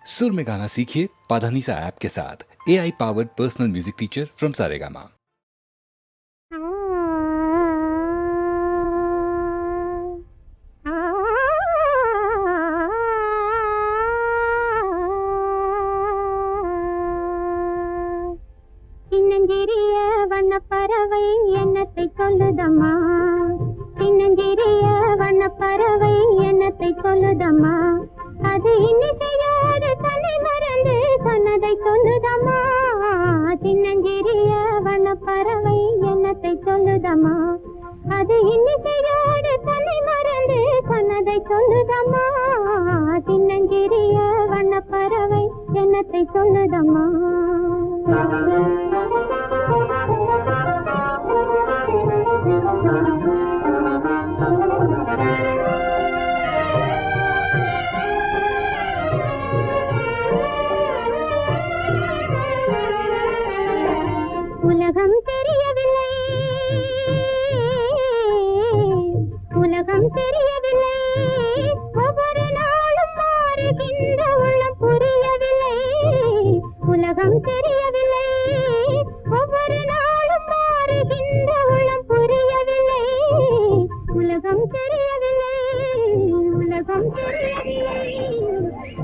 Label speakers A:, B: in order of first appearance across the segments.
A: सुर में गाना सीखिए पाधानीसा ऐप के साथ। AI powered personal music teacher from Saregama.
B: சின்னஞ்சிறிய வண்ணப்பறவை என்னத்தை சொல்லுதம்மா, சின்னஞ்சிறிய வண்ணப்பறவை என்னத்தை சொல்லுதம்மா, அது இன்னிசையோடு தன்னை மறந்து சொன்னதை சொல்லுதம்மா. சின்னஞ்சிறிய வண்ணப்பறவை என்னத்தை சொல்லுதம்மா, அது இன்னிசையோடு தன்னை மறந்து சொன்னதை சொல்லுதம்மா. சின்னஞ்சிறிய வண்ணப்பறவை என்னத்தை சொல்லுதம்மா. உலகம் தெரியவில்லை, உலகம் தெரியவில்லை, ஒவ்வொரு நாளும் மாறுகின்ற உள்ளம் புரியவில்லை. உலகம் தெரியவில்லை, ஒவ்வொரு நாளும் மாறுகின்ற உள்ளம் புரியவில்லை. உலகம் தெரியவில்லை, உலகம் தெரியவில்லை,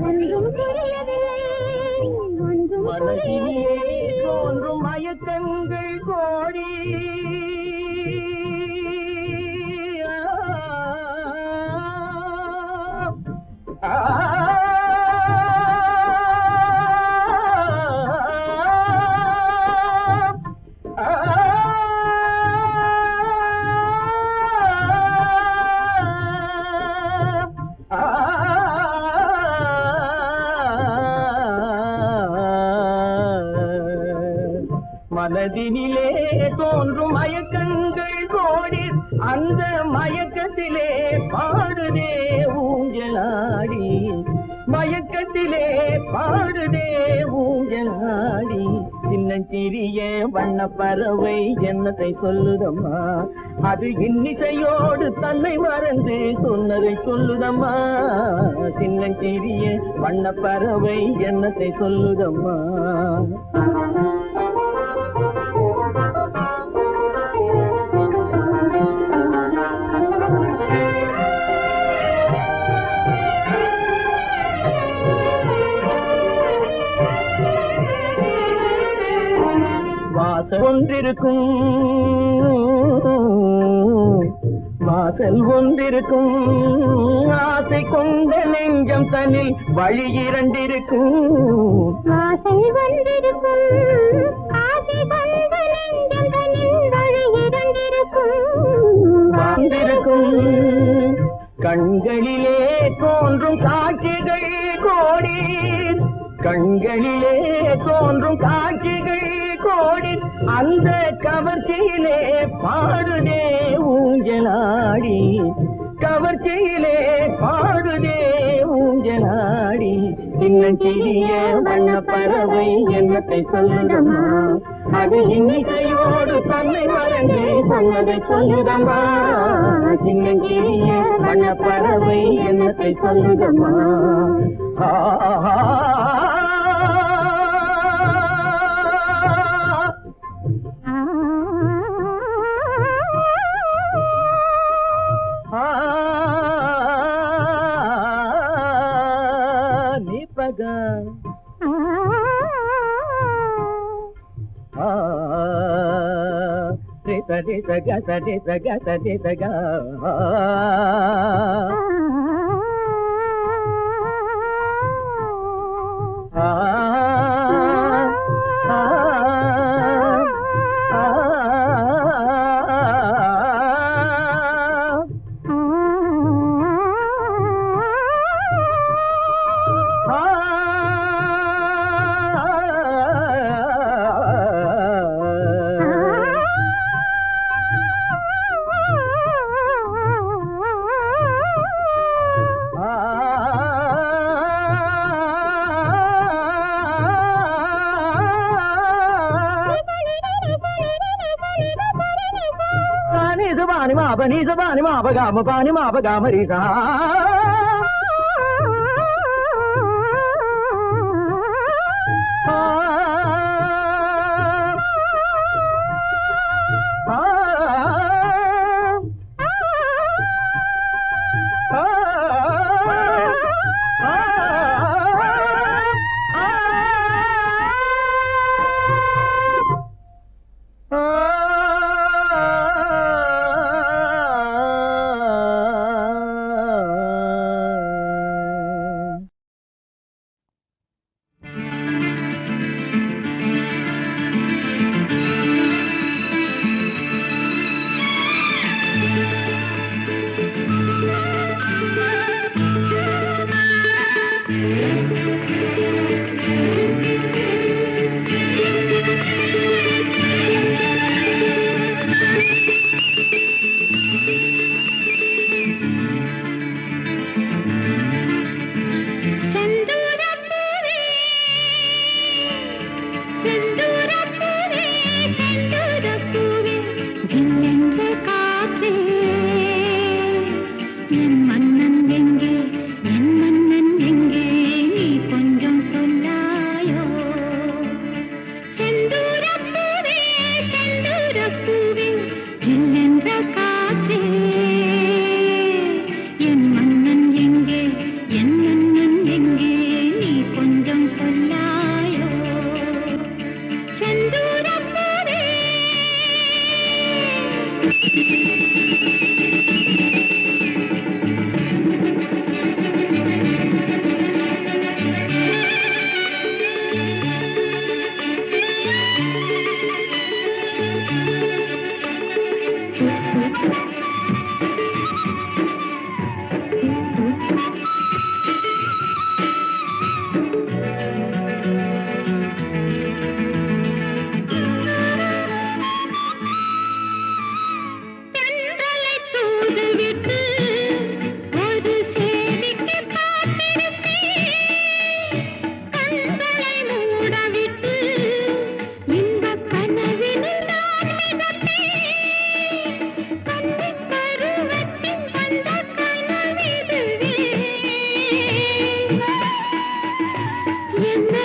B: ஒன்றும் புரியவில்லை, ஒன்றும் புரியவில்லை.
C: தோன்றும் மயக்கங்கள் கோடி மனதினிலே தோன்றும் மயக்கங்கள் கோடி, அந்த மயக்கத்திலே பாடுதே ஊஞ்சலாடி, மயக்கத்திலே பாடுதே ஊஞ்சலாடி. சின்னஞ்சிறிய வண்ணப்பறவை என்னத்தை சொல்லுதம்மா, அது இன்னிசையோடு தன்னை மறந்து சொன்னதை சொல்லுதம்மா. சின்னஞ்சிறிய வண்ணப்பறவை என்னத்தை சொல்லுதம்மா. வாசல் ஒன்றிருக்கும், வாசல் ஒன்றிருக்கும், ஆசை கொண்ட நெஞ்சம் தன்னில் வழி இரண்டிருக்கும்.
B: வாசல் வந்திருக்கும், ஆசை கொண்ட நெஞ்சம் தன்னில் வழி இரண்டிருக்கும்.
C: வந்திருக்கும் கண்களிலே தோன்றும் காட்சிகள் கோடி, கண்களிலே தோன்றும் காட்சிகள் கோடி, அந்த கவர்ச்சியிலே பாடுதே ஊஞ்சலாடி, கவர்ச்சியிலே பாடுதே ஊஞ்சலாடி. சின்னஞ்சிறிய வண்ணப்பறவை என்னத்தை சொல்லுதம்மா, அது இன்னிசையோடு தன்னை மறந்து சொன்னதை சொல்லுதம்மா. சின்னஞ்சிறிய வண்ணப்பறவை என்னத்தை சொல்லுதம்மா. Pani ma pa ni sa pani ma pa ga ma ri sa.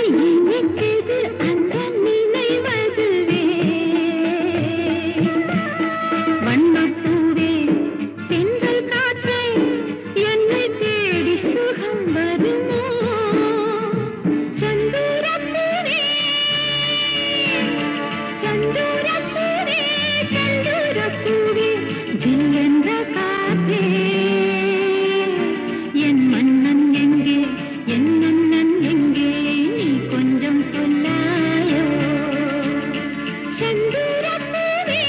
B: இனிக்குது அந்த நினைவதுவே வண்ணப்பூவே தென்றல் காற்றே என்னை தேடி சுகம் வருமோ சந்தூரப்பூவே சந்தூரப்பூவே சந்தூரப்பூவே ஜில்லென்ற காற்றே என் மன்னன் எங்கே என் மன்னன் எங்கே நீ கொஞ்சம் சொல்லாயோ சந்தூரப்பூவே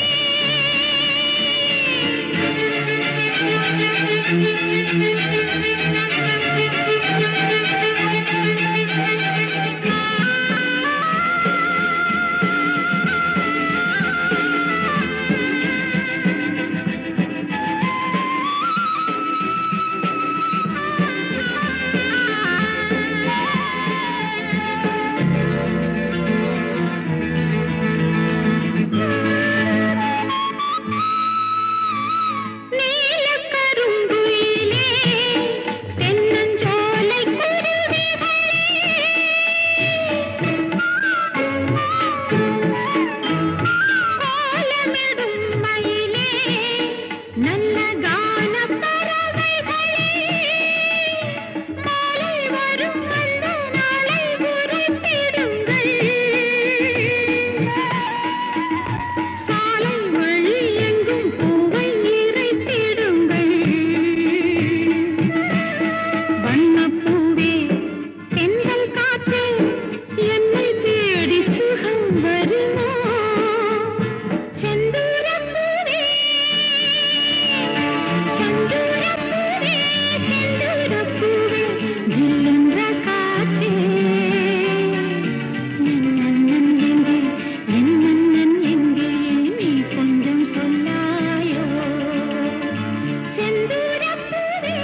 B: நீலக்கரும்புயிலே தென்னஞ்சோலை குருவிகளே கோலமிடும் மயிலே நல்ல கானப் பறவைகளே மாலை வரும் அந்த நாளை உரைத்திடுங்கள் சாலை வழி எங்கும் பூவை இறைத்திடுங்கள் வண்ணப்பூவே தென்றல் காற்றே என்னை தேடி சுகம் வருமோ செந்தூரப்பூவே செந்தூரப்பூவே செந்தூரப்பூவே ஜில்லென்ற காற்றே என் மன்னன் எங்கே என் மன்னன் எங்கே நீ கொஞ்சம் சொல்லாயோ செந்தூரப்பூவே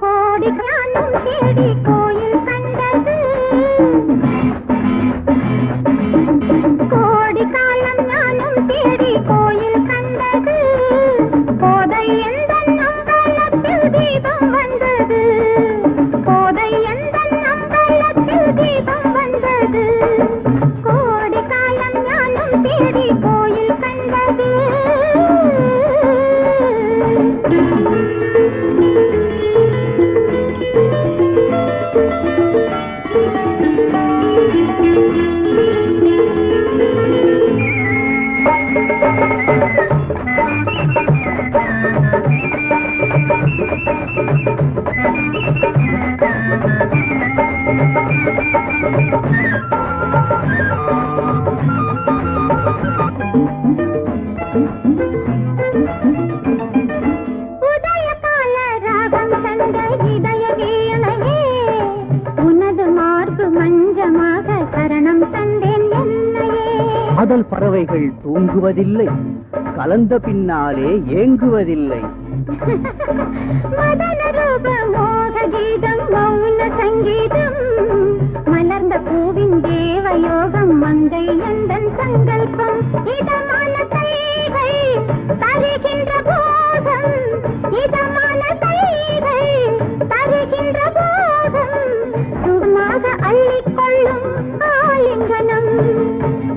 B: கோடி காணும் தேடி கோயில் கண்டது கோடி காலம் ஞானம் தேடி கோயில் கண்டது கோதை எந்தன் அம்பலத்தில் தீபம் வந்தது கோதை எந்தன் அம்பலத்தில் தீபம் வந்தது கோடி காலம் ஞானம் தேடி கோயில் கண்டது உதயகால ராகம் தந்த இதய வீணையே உனது மார்பு மஞ்சமாக சரணம் தந்தேன் என்னையே
C: காதல் பறவைகள் தூங்குவதில்லை கலந்த பின்னாலே ஏங்குவதில்லை
B: மதன ரூப மோக கீதம் மௌன சங்கீதம் மலர்ந்த பூவின் தேவயோகம் மங்கை எந்தன் சங்கல்பம் இதமான கைகை தருகின்ற போதம் இதமான கைகை தருகின்ற போதம் சுகமாக அள்ளிக்கொள்ளும் ஆலிங்கனம்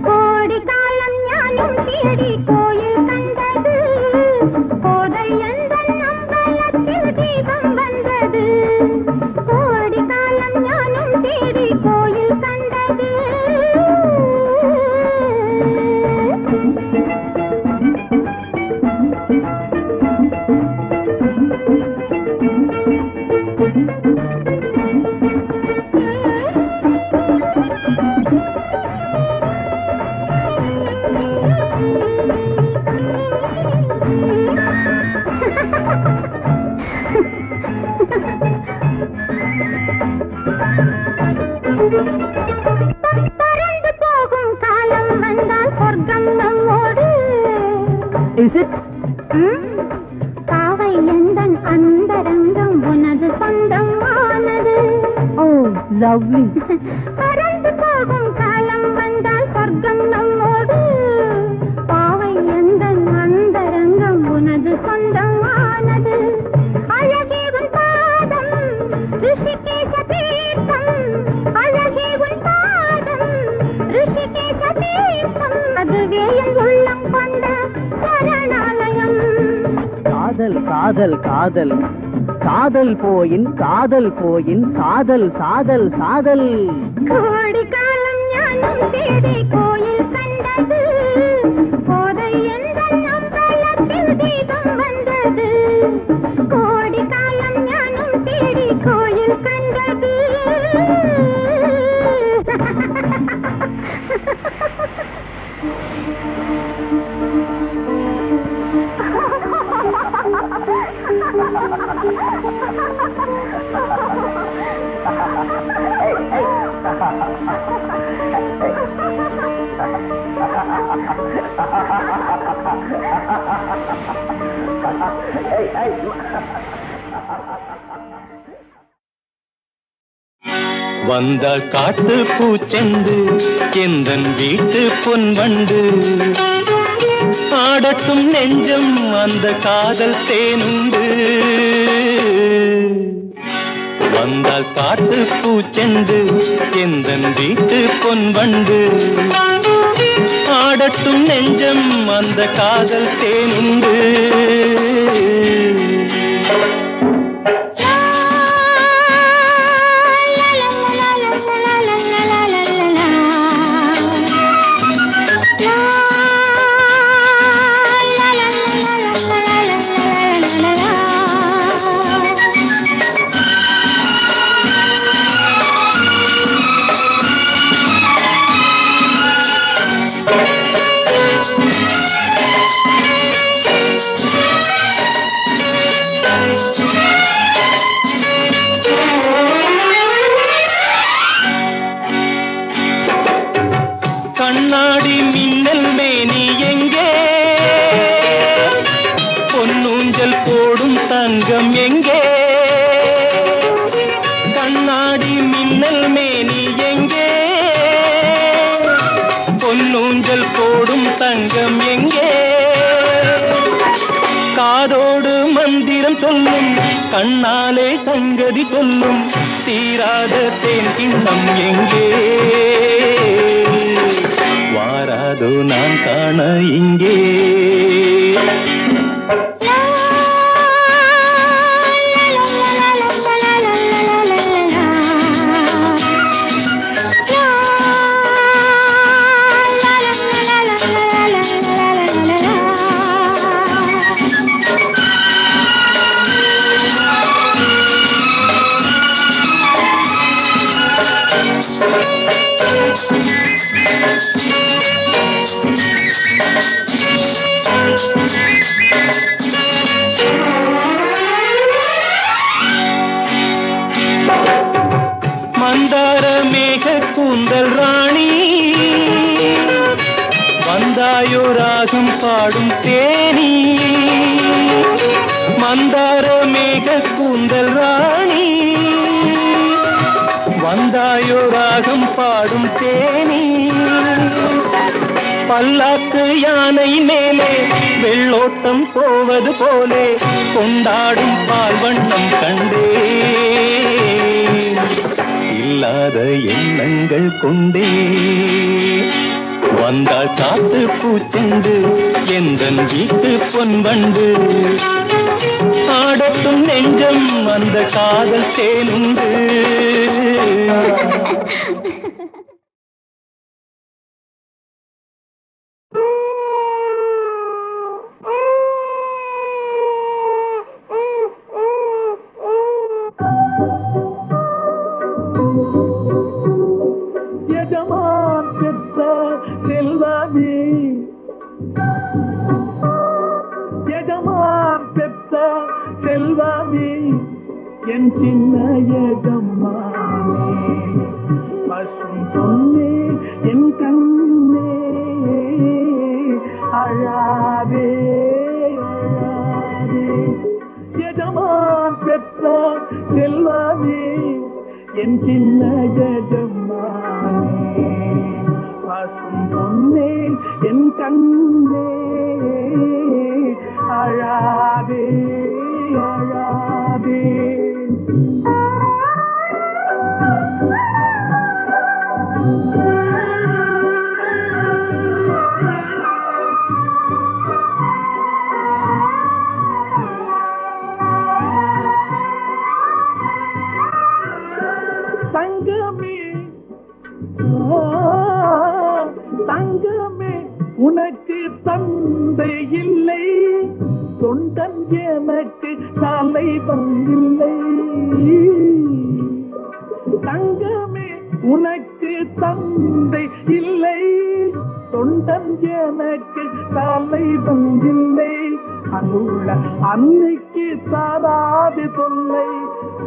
B: கோடி காலம் ஞானம் தேடி கோயில் கண்டது கோதை எந்தன் அம்பலத்தில் தீபம் வந்தது கோடி காலம் பறந்து போகும் காலம் வந்தால் சொர்க்கம் நம்மோடு.
C: Is it?
B: பாவை எந்தன் அந்தரங்கம் உனது சொந்தம் ஆனது.
C: Oh, lovely.
B: பறந்து போகும் காலம் வந்தால் சொர்க்கம் நம்மோடு. பாவை எந்தன் அந்தரங்கம் உனது சொந்தம் ஆனது. அழகே உன் பாதம் ரிஷிகேஷ தீர்த்தம். அழகே உன் பாதம் ரிஷிகேஷ தீர்த்தம். அதுவே என் உள்ளம் கொண்ட சரணாலயம்.
C: காதல் காதல் காதல் காதல் போயின் காதல் போயின் சாதல் சாதல் சாதல்.
B: கோடி காலம் ஞானம் தேடி கோயில் கண்டது. போதை என்ற அம்பலத்தில் தீபம் வந்தது. கோடி காலம் ஞானம் தேடி கோயில் கண்டது.
D: வந்தாள் காட்டு பூச்செண்டு எந்தன் வீட்டு பொன்வண்டு. ஆடட்டும் நெஞ்சம் அந்த காதல் தேனுண்டு. வந்தாள் காட்டு பூச்செண்டு எந்தன் வீட்டு பொன்வண்டு. ஆடட்டும் நெஞ்சம் அந்த காதல் தேனுண்டு. கண்ணாடி மின்னல் மேனி எங்கே? பொன்னூஞ்சல் போடும் தங்கம் எங்கே? கண்ணாடி மின்னல் மேனி எங்கே? பொன்னூஞ்சல் போடும் தங்கம் எங்கே? காதோடு மந்திரம் சொல்லும் கண்ணாலே சங்கதி சொல்லும் தீராத தேன் கிண்ணம் எங்கே? வாராதோ நான் காண இங்கே? மந்தார மேக கூந்தல் ராணி வந்தாயோ ராகம் பாடும் தேனி. மந்தார மேக கூந்தல் ராணி வந்தாயோ ராகம் பாடும் தேனி. பல்லாக்கு யானை மேலே வெள்ளோட்டம் போவது போலே கொண்டாடும் பால் வண்ணம் கண்டே. இல்லாத எண்ணங்கள் கொண்டே வந்தாள் காத்து பூச்செண்டு எந்தன் வீட்டு பொன்வண்டு. ஆடட்டும் நெஞ்சம் அந்த காதல் தேனுண்டு.
E: எஜமான் பெற்ற செல்வமே, எஜமான் பெற்ற செல்வமே, என் சின்ன எஜமானே, பசும் பொன்னே என் கண்ணே அழாதே அழாதே எஜமான் பெற்ற செல்வமே என் சின்ன எஜமானே பசும் பொன்னே என் கண்ணே அழாதே அழாதே தங்கமே தங்கமே உனக்கு தந்தை இல்லை தொண்டன் எனக்கு தலைவன் இல்லை தங்கமே உனக்கு தந்தை இல்லை தொண்டன் எனக்கு தலைவன் இல்லை அன்புள்ள அன்னைக்கு தாராது தொல்லை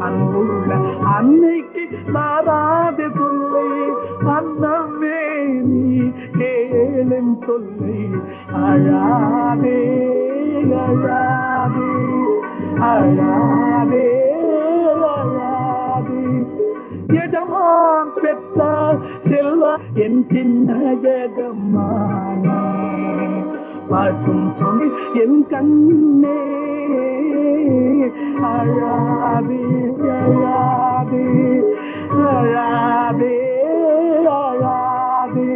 E: அன்புள்ள அன்னைக்கு தாராது தொல்லை அன்னமே நீ கேளும் தொல்லை அழாதே அழாதே அழாதே அழாதே எஜமான் பெற்ற செல்வ என் சின்ன ஜெகமானே பசும் பொன்னே என் கண்ணே அழாதே அழாதே அழாதே அழாதே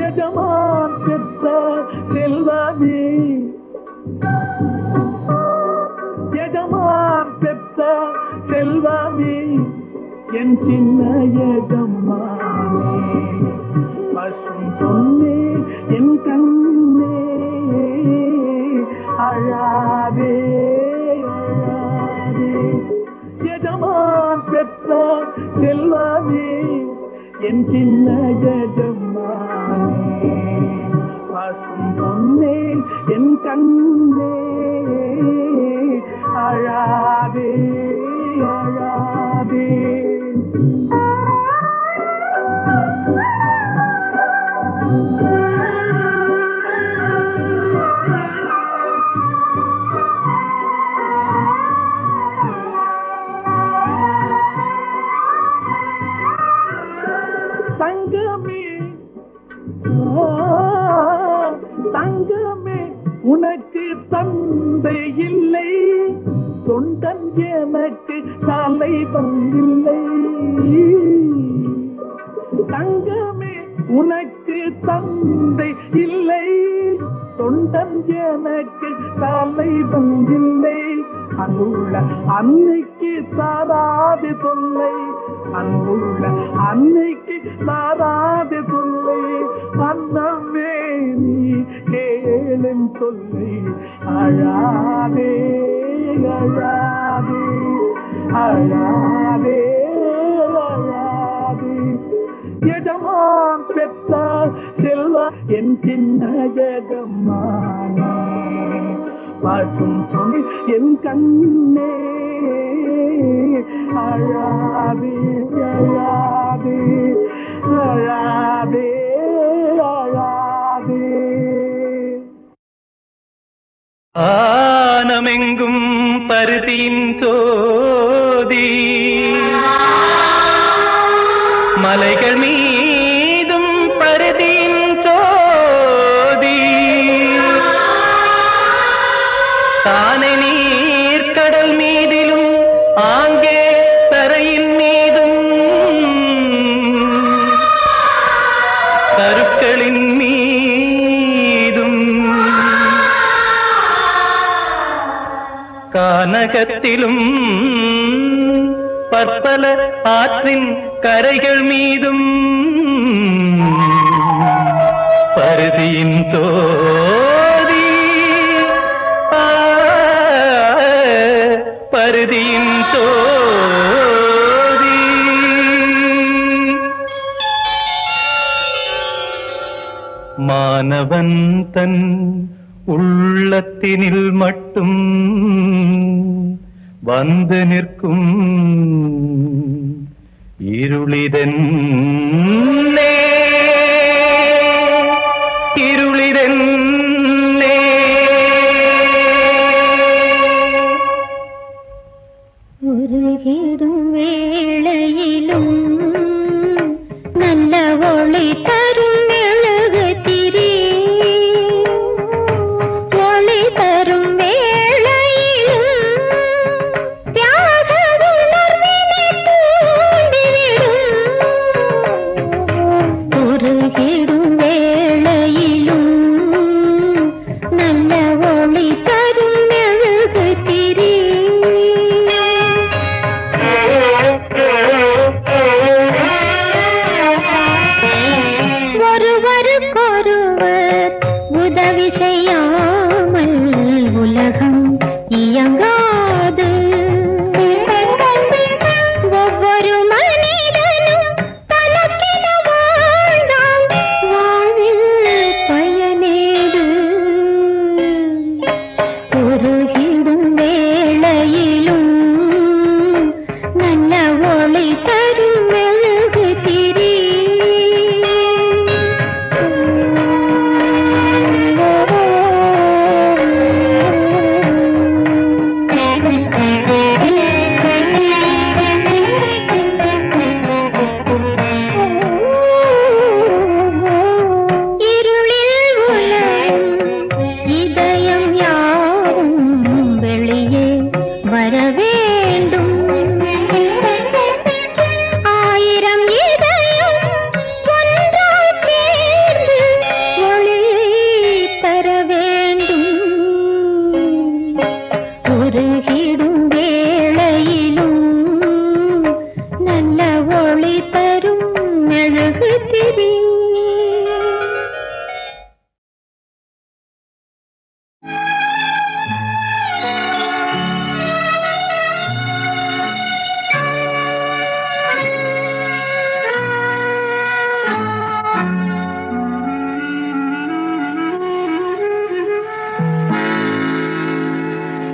E: எஜமான் பெற்ற செல்வமே எஜமான் பெற்ற செல்வமே என் சின்ன எஜமானே பசும் பொன்னே என் கண்ணே அழாதே அழாதே எஜமான் பெற்ற செல்வமே என் சின்ன எஜமானே பசும் பொன்னே என் கண்ணே அழாதே அழாதே தங்கமே தங்கமே உனக்கு தந்தை இல்லை தொண்டன் எனக்கு தலைவன் இல்லை தங்கமே உனக்கு தந்தை இல்லை தொண்டன் எனக்கு தலைவன் இல்லை அன்புள்ள அன்னைக்கு தாராது தொல்லை அன்புள்ள அன்னைக்கு தாராது தொல்லை அன்னமே நீ கேளும் தொல்லை அழாதே அழாதே அழாதே அழாதே எஜமான் பெற்ற செல்வ என் சின்ன ஜெகமானே பசும் பொன்னே என் கண்ணே அழாதே அழாதே அழாதே அழாதே
D: ஆனமெங்கும் பருதியின் சோதி மலைகள் மீதும் பருதியின் சோதி தானே நீர்க்கடல் மீதிலும் ஆங்கே தரையின் மீதும் கருக்களின் மீதும் கானகத்திலும் பற்பல ஆற்றின் கரைகள் மீதும் பருதியின் சோதி பருதியின் சோதி மானவன் தன் உள்ளத்தினில் மட்டும் வந்து நிற்கும் இருளிதென்னே இருளிதென்னே
B: உருகிடும் வேளையிலும் நல்ல ஒளி தரும் மெழுகுதிரி ஒளி தரும் வேளையிலும் தியாக உணர்வினை தூண்டிவிடும் உருகிடும் வேளையிலும் நல்ல ஒளி தரும் மெழுகுதிரி ஒருவருக்கொருவர் உதவி செய்யாமல் உலகம் இயங்காது ஒவ்வொரு மனிதனும் தனக்கென வாழ்ந்தால் வாழ்வில் பயனேது உருகிடும் வேளையிலும் நல்ல ஒளி தரும் மெழுகுதிரி இருளில் உலவும் இதயம் யாவும் வெளியே வர வேண்டும் ஆயிரம் இதயம் ஒன்றாய் சேர்ந்து ஒளியை தர வேண்டும் உருகிடும் வேளையிலும் நல்ல ஒளி தரும் மெழுகுதிரி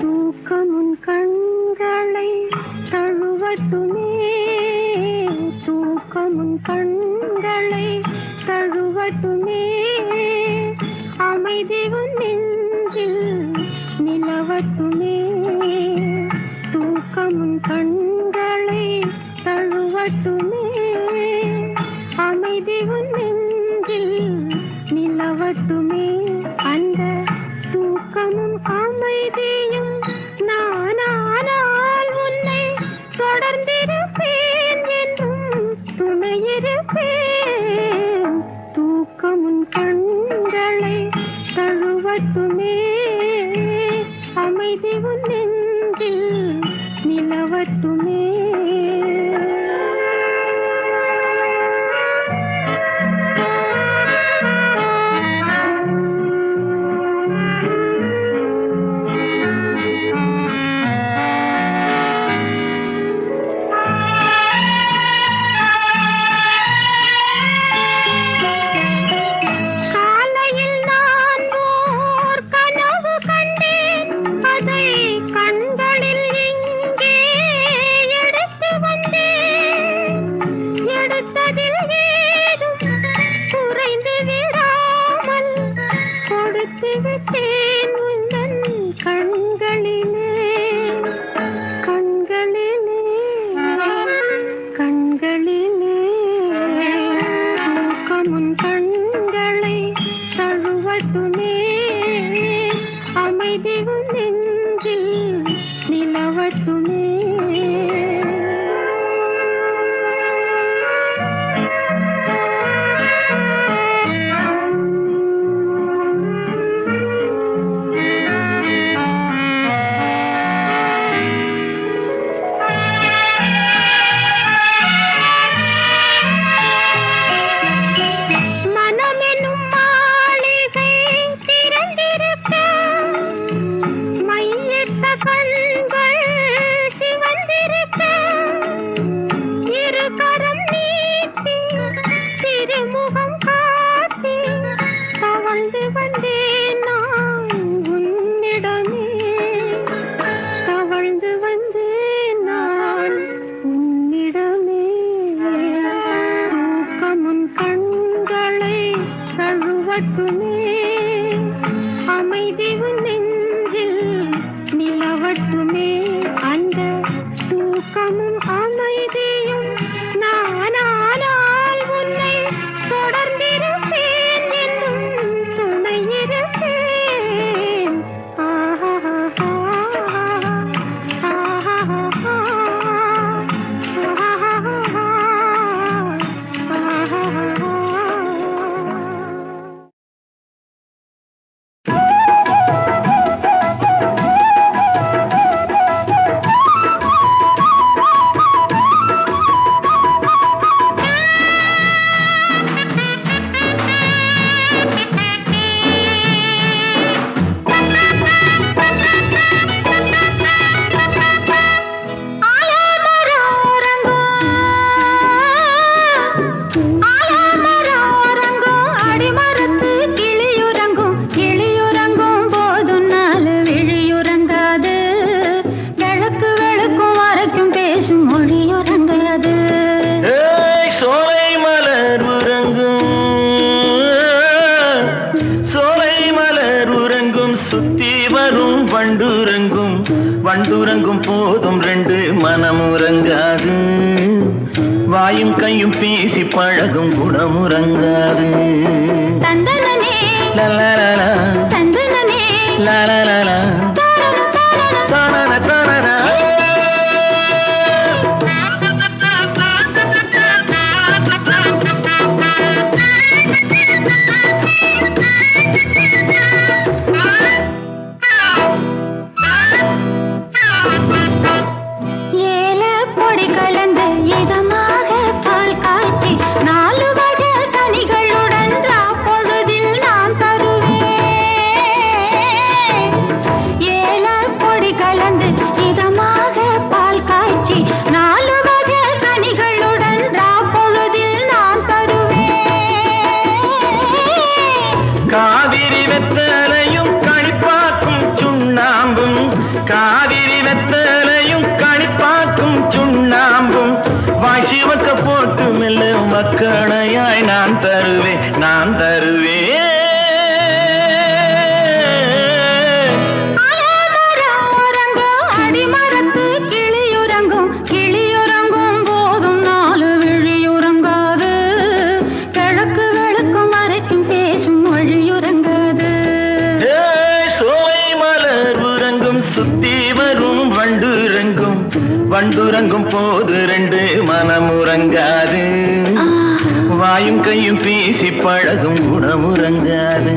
B: தூக்கமுன் கண்களை தழுவட்டுமே தூக்கமுன் கண்களை தழுவட்டுமே அமைதி உன் நெஞ்சில் நிலவட்டுமே தூக்கமுன் கண்களை தழுவட்டுமே அமைதி உன் நெஞ்சில் நிலவட்டுமே அந்த தூக்கமும் அமைதியும் நானானால் உன்னை தொடர்ந்திருப்பேன் என்றும் துணையிருப்பேன் தூக்கமுன் கண்களை தழுவட்டுமே அமைதி உன் நெஞ்சில் நிலவட்டுமே
D: வண்டுறங்கும் போதும் ரெண்டு மனமுறங்காது, வாயும் கையும் பேசி பழகும் குணமுறங்காது.
B: தந்தனனே
D: லலலலா,
B: தந்தனனே
D: லலலலா, தானன தானன.
B: ஏல பொடி கலந்து இதமாக பால் காய்ச்சி நாலு வகை கனிகளுடன் பொழுதில் நான் தருவேன். ஏல பொடி கலந்து இதமாக பால் காய்ச்சி நாலு வகை கனிகளுடன் பொழுதில் நான் தருவேன்.
D: காவிரி வெத்தலையும் கணிப்பாக்கும் சுண்ணாம்பும், காவிரி வெத்தலையும் கணிப்பாக்கும் சுண்ணாம்பும், வாசிவக்க போட்டு மெல்ல மக்களையாய் நான் தருவேன், நான் தருவேன்.
B: ஆலமரம் உறங்கும் அடிமரத்து கிளியுறங்கும், கிளியுறங்கும் போதும் நாலு விழியுறங்காது, கிழக்கு வெளுக்கும் வரைக்கும் பேசும் மொழியுறங்காது.
D: சோலை மலர் உறங்கும் சுத்தி வரும் வண்டுறங்கும், வண்டுறங்கும் போது ரெண்டு மனமுறங்காது, வாயும் கையும் பேசி பழகும் குணமுறங்காது.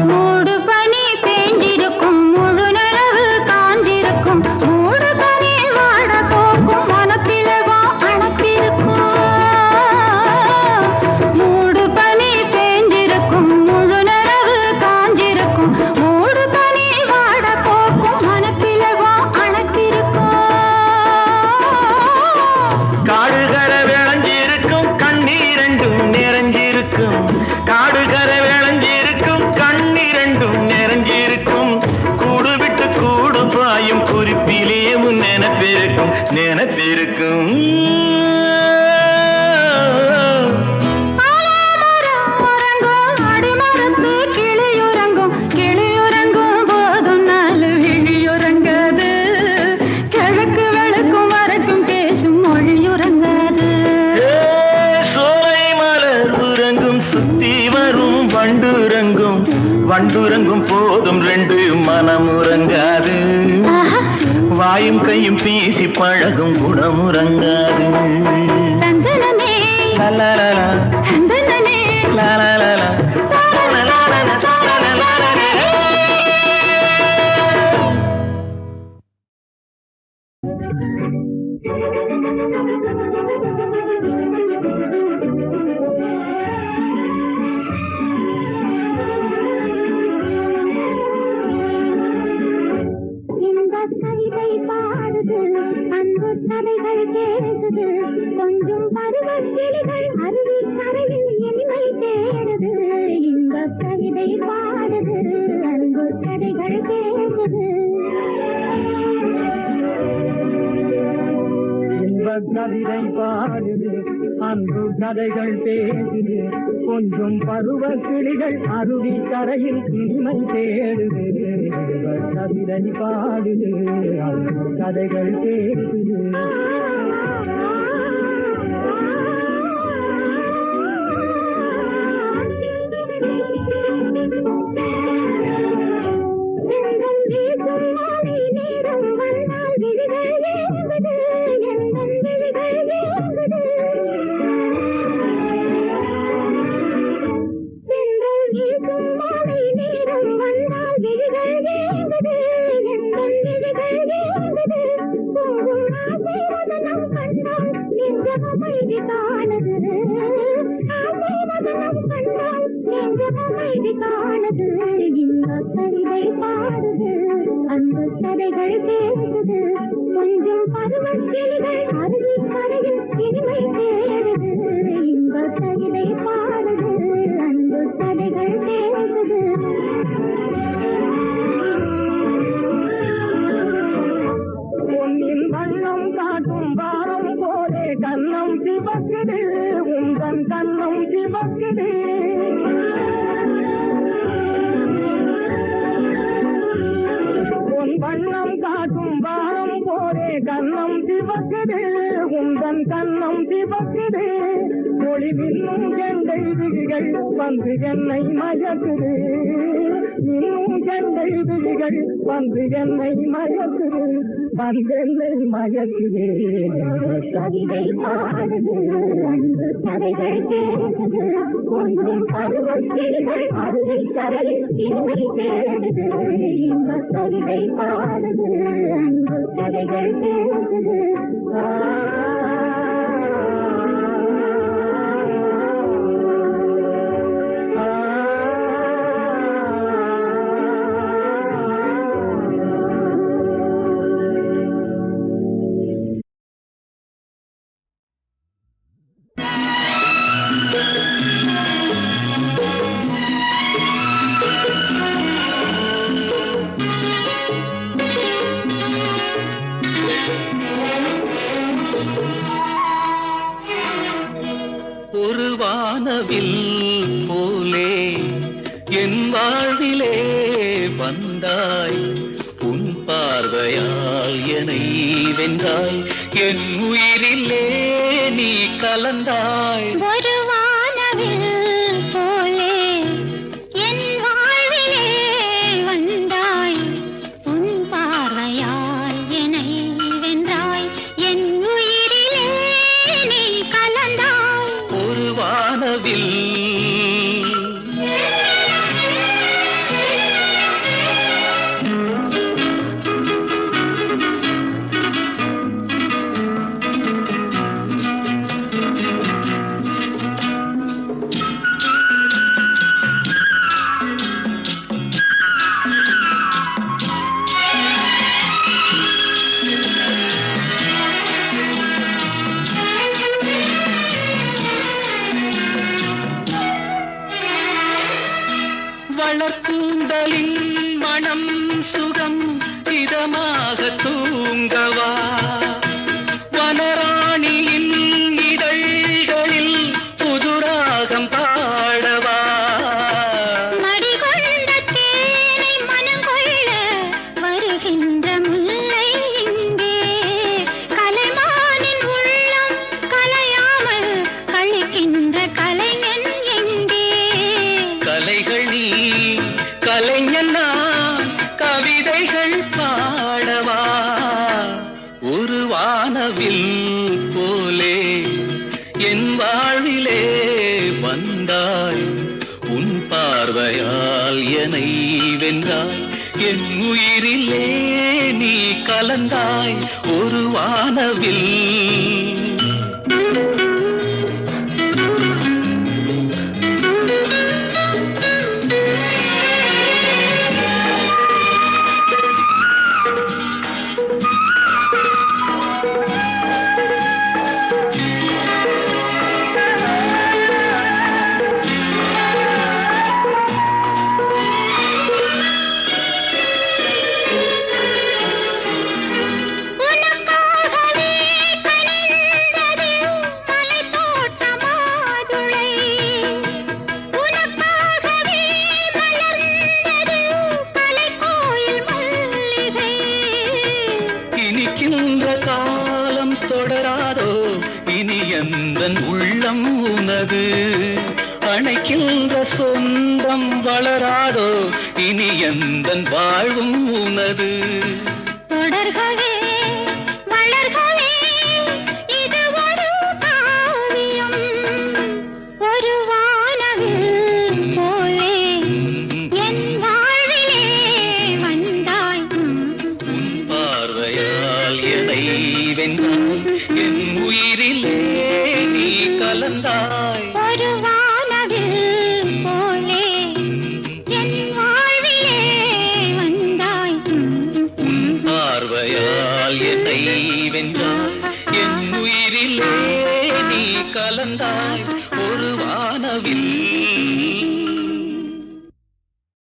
B: மூடு பனி பேஞ்சிருக்கும், முழு நிலவு காஞ்சிருக்கும், மூடு பனி வாட போக்கும், மனப்பிளவா அணப்பிருக்கும். மூடு பனி பேஞ்சிருக்கும், முழு நிலவு காஞ்சிருக்கும், மூடு பனி வாட போக்கும், மனப்பிளவா அணப்பிருக்கும்.
D: காடுகரை விளைஞ்சிருக்கும் கண்ணீரண்டும் நிறைஞ்சிருக்கும், காடுகரை விளைஞ்சிருக்கும் கண்ணீரண்டும் நிறைஞ்சிருக்கும், கூடு விட்டு கூடு பாயும் குறிப்பிலே முன் நினைப்பிருக்கும், நினைப்பிருக்கும்.
B: ஆலமரம் உறங்கும் அடிமரத்து கிளியுறங்கும், கிளியுறங்கும் போதும் நாலு விழியுறங்காது, கிழக்கு வெளுக்கும் வரைக்கும் பேசும் மொழியுறங்காது.
D: சோலை மலர் உறங்கும் சுத்தி வரும் வண்டுறங்கும், வண்டுறங்கும் போதும் ரெண்டு மனமுறங்காது, வாயும் கையும் பேசி பழகும் குணமுறங்காது.
B: தந்தனனே
D: லலலலா,
B: தந்தனனே
D: லலலலா, லலலலா, லலலலா.
B: இந்த கவிதை பாடுது, அன்பு கதைகள் கேடுது, கொஞ்சம் பருவ கிளிகள் அருவி கரையில் இனிமை தேடுது. இந்த கவிதை பாடுது, அன்பு கதைகள் கேடுது.
E: இன்பக் கவிதை பாடுது, அன்பு கதைகள் பேசுது, கொஞ்சம் பருவ கிளிகள் அருவி கரையில் இனிமை தேடுது. இன்பக் கவிதை பாடுது, அன்பு கதைகள் பேசுது.
B: எங்கள் வீசும் மாலை நேரம் வந்தால் விழிகள் ஏங்குது, எங்கள் விழிகள் ஏங்குது. எங்கள் வீசும் மாலை நேரம் வந்தால் விழிகள் ஏங்குது, எங்கள் விழிகள் ஏங்குது. போகும் ஆசீர்வாதம் கண்டால் நெஞ்சம் அமைதி காணுது, ஆசீர்வாதம் கண்டால் நெஞ்சம் அமைதி காணுது. இந்த கவிதை பாடுது, அந்த கதைகள் பேசுது, கொஞ்சம் பருவ கிளிகள் அருவி கரையில் இனிமை தேடுது. இந்த கவிதை பாடுது, கதைகள் பேசுது.
E: பொன்னின் வண்ணம் காட்டும் வாரம் போலே கண்ணம் சிவக்குது, உந்தன் கண்ணம் சிவக்குது. பொன் வண்ணம் காட்டும் வாரம் போலே கண்ணம் சிவக்குது, உந்தன் கண்ணம் சிவக்குது. ஒளி மின்னும் கெண்டை விழிகள் வந்து என்னை மயக்குது, இன்னும் கெண்டை விழிகள் வந்து என்னை மயக்குது, வந்தென்னை மயக்குது.
B: கவிதை பாடுது, அன்பு கதைகள் பேசுது, கொஞ்சம் பருவத்தில்கள் அருகை கரையில் இனிமை தேடுது. இந்த கவிதை பாடுது, அன்பு கதைகள் பேசுது.
D: ஒரு வானவில் போலே என் வாழ்விலே வந்தாய், உன் பார்வையால் என்னை வென்றாய், என் உயிரிலே நீ கலந்தாய்.
B: ஒரு வானவில் போலே என் வாழ்விலே வந்தாய், உன் பார்வையால் என்னை வென்றாய், என் உயிரிலே நீ கலந்தாய்.
D: ஒரு வானவில் வளர்க்கூந்தலின் மனம் சுகம் இதமாக தூங்கவா, வனராணியின் இதழ்களில் புதுராகம் பாடவா.
B: மடிகொண்ட தேனை மனம் கொள்ள வருகின்ற முல்லை இங்கே, கலைமானின் உள்ளம் கலையாமல் கழிக்கின்ற கலைஞன் எங்கே.
D: கலைகள் நீ கலைஞன் நான், கவிதைகள் பாடவா. ஒரு வானவில் போலே என் வாழ்விலே வந்தாய், உன் பார்வையால் என்னை வென்றாய், என் உயிரிலே நீ கலந்தாய். ஒரு வானவில்
B: உனக்காகவே கனிந்தது மலைத்தோட்ட மாதுளை, உனக்காகவே மலர்ந்தது கலைக்கோயில் மல்லிகை.
D: இனிக்கின்ற காலம் தொடராதோ, இனி எந்தன் உள்ளம் உனது, அணைக்கின்ற சொந்தம் வளராதோ, இனி எந்தன் வாழ்வும் உனது.
B: தொடர்கவே வளர்கவே இது ஒரு காவியம், ஒரு வானவில் போலே என் வாழ்விலே வந்தாய்.
D: உன் பார்வையால் என்னை வென்றாய், என் உயிரிலே நீ கலந்தாய்.
B: ஒரு வானவில் போலே என் வாழ்விலே வந்தாய்.
D: உன் பார்வையால் என்னை வென்றாய்.